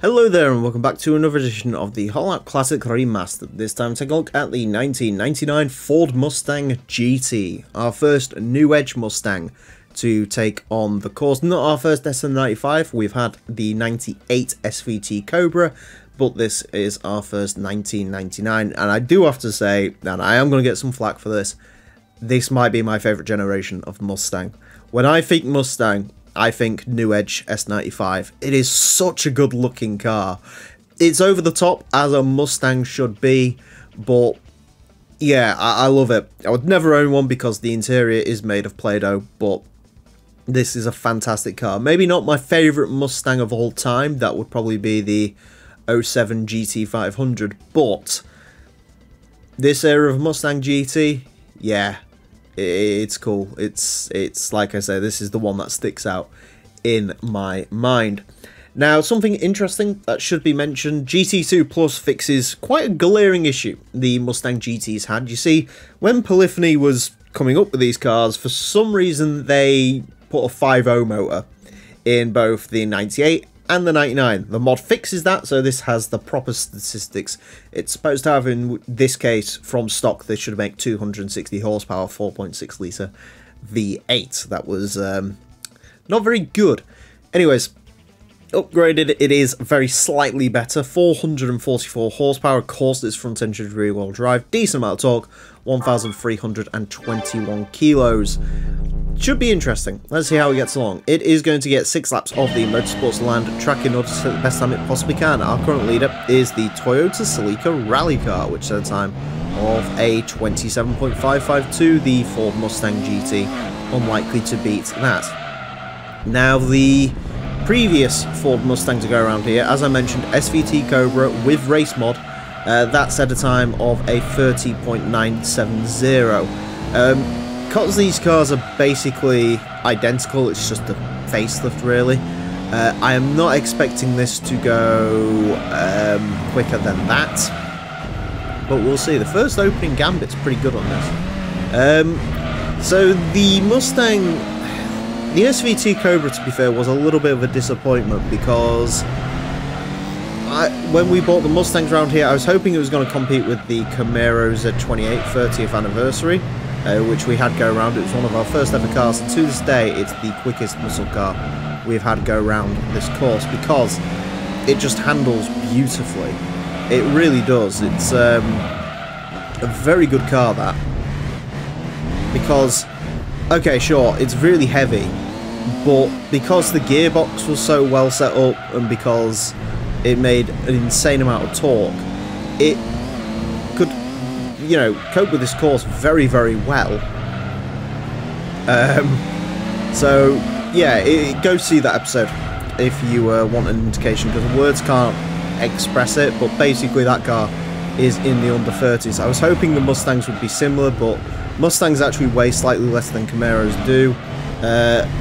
Hello there and welcome back to another edition of the Hollow Classic Remastered. This time take a look at the 1999 Ford Mustang GT, our first new edge Mustang to take on the course. Not our first SM95, we've had the 98 SVT Cobra, but this is our first 1999, and I do have to say, and I am going to get some flack for this might be my favourite generation of Mustang. When I think Mustang, I think New Edge S95. It is such a good looking car. It's over the top as a Mustang should be, but yeah, I love it. I would never own one because the interior is made of Play-Doh, but this is a fantastic car. Maybe not my favourite Mustang of all time, that would probably be the 07 GT500, but this era of Mustang GT, yeah. It's cool. It's like I say, this is the one that sticks out in my mind. Now, something interesting that should be mentioned, GT2 Plus fixes quite a glaring issue the Mustang GTs had. You see, when Polyphony was coming up with these cars, for some reason they put a 5.0 motor in both the 98 and the 99. The mod fixes that, so this has the proper statistics it's supposed to have. In this case, from stock, they should make 260 horsepower, 4.6 litre V8. That was not very good. Anyways, upgraded, it is very slightly better, 444 horsepower. Of course, it's front-engine rear-wheel drive, decent amount of torque, 1,321 kilos. Should be interesting. Let's see how it gets along. It is going to get 6 laps of the Motorsports Land track in order to set the best time it possibly can. Our current leader is the Toyota Celica rally car, which set a time of a 27.552. The Ford Mustang GT, unlikely to beat that. Now, the previous Ford Mustang to go around here, as I mentioned, SVT Cobra with race mod, that set a time of a 30.970. Because these cars are basically identical, it's just a facelift really. I am not expecting this to go quicker than that, but we'll see. The first opening gambit's pretty good on this. So the Mustang, the SVT Cobra, to be fair, was a little bit of a disappointment because when we bought the Mustangs around here, I was hoping it was going to compete with the Camaro Z28 30th anniversary. Which we had go around. It was one of our first ever cars, and to this day it's the quickest muscle car we've had go around this course because it just handles beautifully. It really does. It's a very good car, that, because, okay, sure, it's really heavy, but because the gearbox was so well set up and because it made an insane amount of torque, it could, you know, cope with this course very, very well. So yeah, go see that episode if you want an indication, because words can't express it, but basically that car is in the under 30s. I was hoping the Mustangs would be similar, but Mustangs actually weigh slightly less than Camaros do.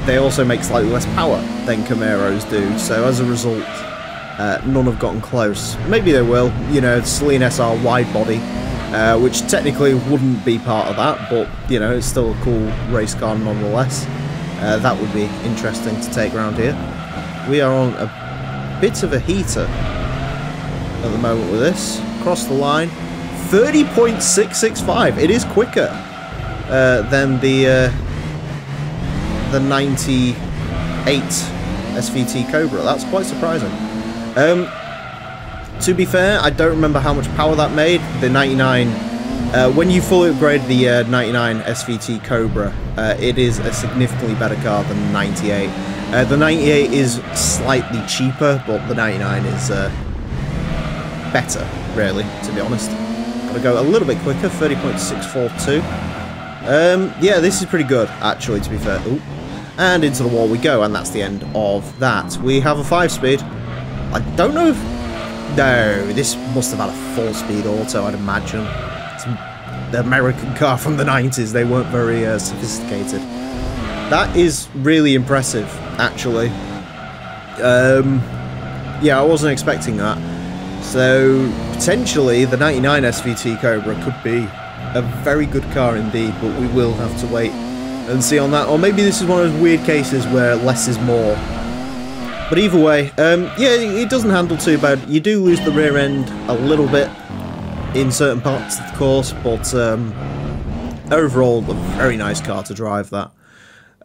They also make slightly less power than Camaros do, so as a result, none have gotten close. Maybe they will, you know, Celine SR wide body, which technically wouldn't be part of that, but, you know, it's still a cool race car nonetheless. That would be interesting to take around here. We are on a bit of a heater at the moment with this. Across the line, 30.665. It is quicker than the 98 SVT Cobra. That's quite surprising. To be fair, I don't remember how much power that made. The 99, when you fully upgrade the 99 SVT Cobra, it is a significantly better car than the 98. The 98 is slightly cheaper, but the 99 is better, really, to be honest. Gotta go a little bit quicker, 30.642. Yeah, this is pretty good, actually, to be fair. Ooh. And into the wall we go, and that's the end of that. We have a 5-speed. I don't know if... No, this must have had a 4-speed auto, I'd imagine. It's the American car from the 90s. They weren't very sophisticated. That is really impressive, actually. Yeah, I wasn't expecting that. So, potentially, the 99 SVT Cobra could be a very good car indeed, but we will have to wait and see on that. Or maybe this is one of those weird cases where less is more. But either way, yeah, it doesn't handle too bad. You do lose the rear end a little bit in certain parts of the course, but overall, a very nice car to drive, that.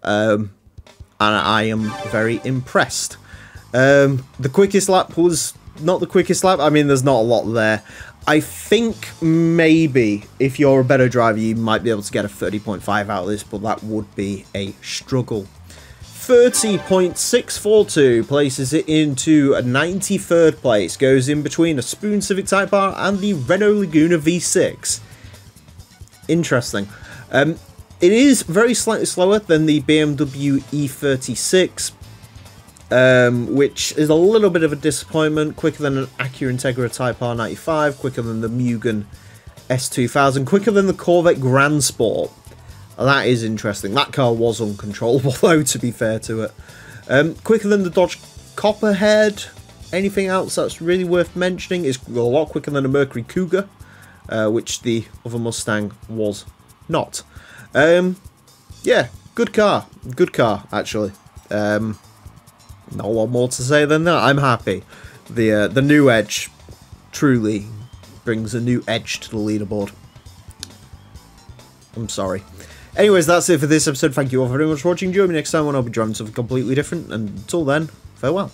And I am very impressed. The quickest lap was not the quickest lap. I mean, there's not a lot there. I think maybe if you're a better driver, you might be able to get a 30.5 out of this, but that would be a struggle. 30.642 places it into a 93rd place. Goes in between a Spoon Civic Type R and the Renault Laguna V6. Interesting. It is very slightly slower than the BMW E36, which is a little bit of a disappointment. Quicker than an Acura Integra Type R 95, quicker than the Mugen S2000, quicker than the Corvette Gran Sport. That is interesting. That car was uncontrollable, though, to be fair to it. Quicker than the Dodge Copperhead. Anything else that's really worth mentioning is a lot quicker than a Mercury Cougar, which the other Mustang was not. Yeah, good car. Good car, actually. Not a lot more to say than that. I'm happy. The new Edge truly brings a new edge to the leaderboard. I'm sorry. Anyways, that's it for this episode. Thank you all very much for watching. Join me next time when I'll be driving something completely different. And until then, farewell.